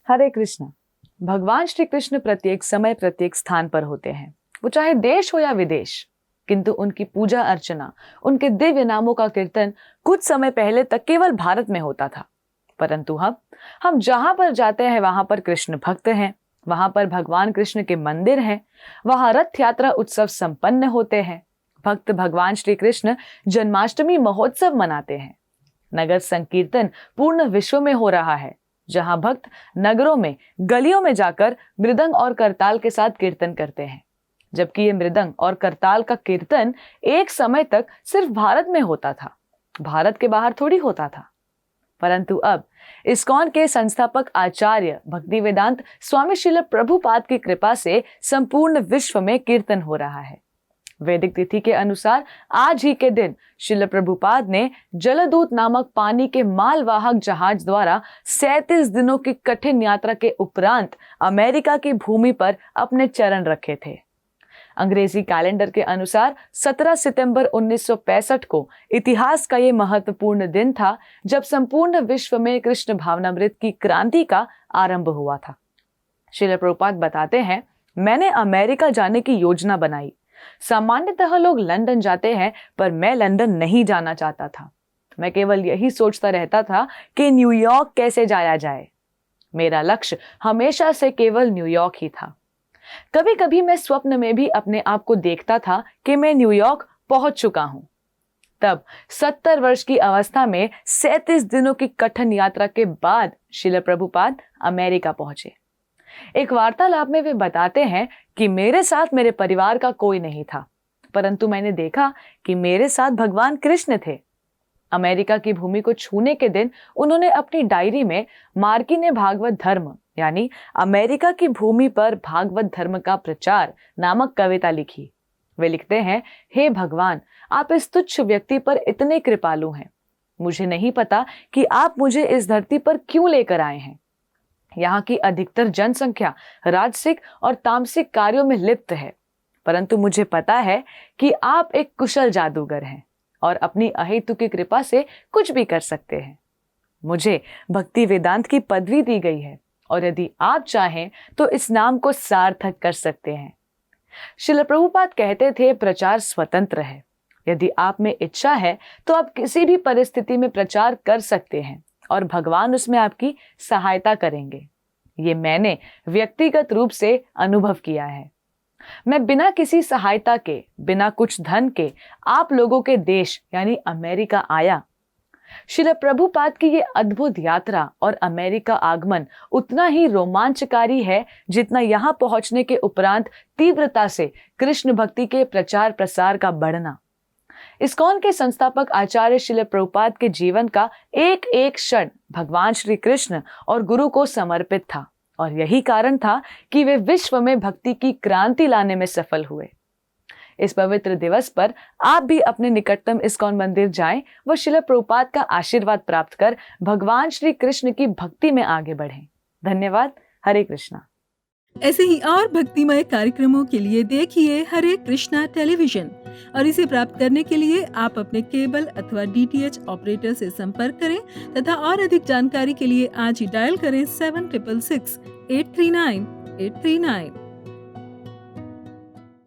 हरे कृष्ण। भगवान श्री कृष्ण प्रत्येक समय प्रत्येक स्थान पर होते हैं, वो चाहे देश हो या विदेश, किंतु उनकी पूजा अर्चना, उनके दिव्य नामों का कीर्तन कुछ समय पहले तक केवल भारत में होता था। परंतु हम जहां पर जाते हैं वहां पर कृष्ण भक्त हैं, वहां पर भगवान कृष्ण के मंदिर हैं, वहां रथ यात्रा उत्सव संपन्न होते हैं। भक्त भगवान श्री कृष्ण जन्माष्टमी महोत्सव मनाते हैं। नगर संकीर्तन पूर्ण विश्व में हो रहा है, जहां भक्त नगरों में गलियों में जाकर मृदंग और करताल के साथ कीर्तन करते हैं। जबकि ये मृदंग और करताल का कीर्तन एक समय तक सिर्फ भारत में होता था, भारत के बाहर थोड़ी होता था। परंतु अब इस्कॉन के संस्थापक आचार्य भक्तिवेदांत स्वामी श्रील प्रभुपाद की कृपा से संपूर्ण विश्व में कीर्तन हो रहा है। वैदिक तिथि के अनुसार आज ही के दिन श्रील प्रभुपाद ने जलदूत नामक पानी के मालवाहक जहाज द्वारा 37 दिनों की कठिन यात्रा के उपरांत अमेरिका की भूमि पर अपने चरण रखे थे। अंग्रेजी कैलेंडर के अनुसार 17 सितंबर 1965 को इतिहास का ये महत्वपूर्ण दिन था, जब संपूर्ण विश्व में कृष्ण भावनामृत की क्रांति का आरंभ हुआ था। श्रील प्रभुपाद बताते हैं, मैंने अमेरिका जाने की योजना बनाई। सामान्यतः लोग लंदन जाते हैं, पर मैं लंदन नहीं जाना चाहता था। मैं केवल यही सोचता रहता था कि न्यूयॉर्क कैसे जाया जाए। मेरा लक्ष्य हमेशा से केवल न्यूयॉर्क ही था। कभी कभी मैं स्वप्न में भी अपने आप को देखता था कि मैं न्यूयॉर्क पहुंच चुका हूं। तब 70 वर्ष की अवस्था में 37 दिनों की कठिन यात्रा के बाद श्रील प्रभुपाद अमेरिका पहुंचे। एक वार्तालाप में वे बताते हैं कि मेरे साथ मेरे परिवार का कोई नहीं था, परंतु मैंने देखा कि मेरे साथ भगवान कृष्ण थे। अमेरिका की भूमि को छूने के दिन उन्होंने अपनी डायरी में मार्किने भागवत धर्म यानी अमेरिका की भूमि पर भागवत धर्म का प्रचार नामक कविता लिखी। वे लिखते हैं, हे भगवान, आप इस तुच्छ व्यक्ति पर इतने कृपालु हैं। मुझे नहीं पता कि आप मुझे इस धरती पर क्यों लेकर आए हैं। यहाँ की अधिकतर जनसंख्या राजसिक और तामसिक कार्यों में लिप्त है, परंतु मुझे पता है कि आप एक कुशल जादूगर हैं और अपनी अहेतु की कृपा से कुछ भी कर सकते हैं। मुझे भक्ति वेदांत की पदवी दी गई है और यदि आप चाहें तो इस नाम को सार्थक कर सकते हैं। श्रील प्रभुपाद कहते थे, प्रचार स्वतंत्र है। यदि आप में इच्छा है तो आप किसी भी परिस्थिति में प्रचार कर सकते हैं और भगवान उसमें आपकी सहायता करेंगे। ये मैंने व्यक्तिगत रूप से अनुभव किया है। मैं बिना किसी सहायता के, बिना कुछ धन के आप लोगों के देश यानी अमेरिका आया। श्रील प्रभुपाद की ये अद्भुत यात्रा और अमेरिका आगमन उतना ही रोमांचकारी है जितना यहाँ पहुंचने के उपरांत तीव्रता से कृष्ण भक्ति के प्रचार प्रसार का बढ़ना। इस्कॉन के संस्थापक आचार्य श्रील प्रभुपाद के जीवन का एक एक क्षण भगवान श्री कृष्ण और गुरु को समर्पित था और यही कारण था कि वे विश्व में भक्ति की क्रांति लाने में सफल हुए। इस पवित्र दिवस पर आप भी अपने निकटतम इस्कॉन मंदिर जाएं व श्रील प्रभुपाद का आशीर्वाद प्राप्त कर भगवान श्री कृष्ण की भक्ति में आगे बढ़ें। धन्यवाद। हरे कृष्णा। ऐसे ही और भक्तिमय कार्यक्रमों के लिए देखिए हरे कृष्णा टेलीविजन और इसे प्राप्त करने के लिए आप अपने केबल अथवा DTH ऑपरेटर से संपर्क करें तथा और अधिक जानकारी के लिए आज ही डायल करें 7666 839 839।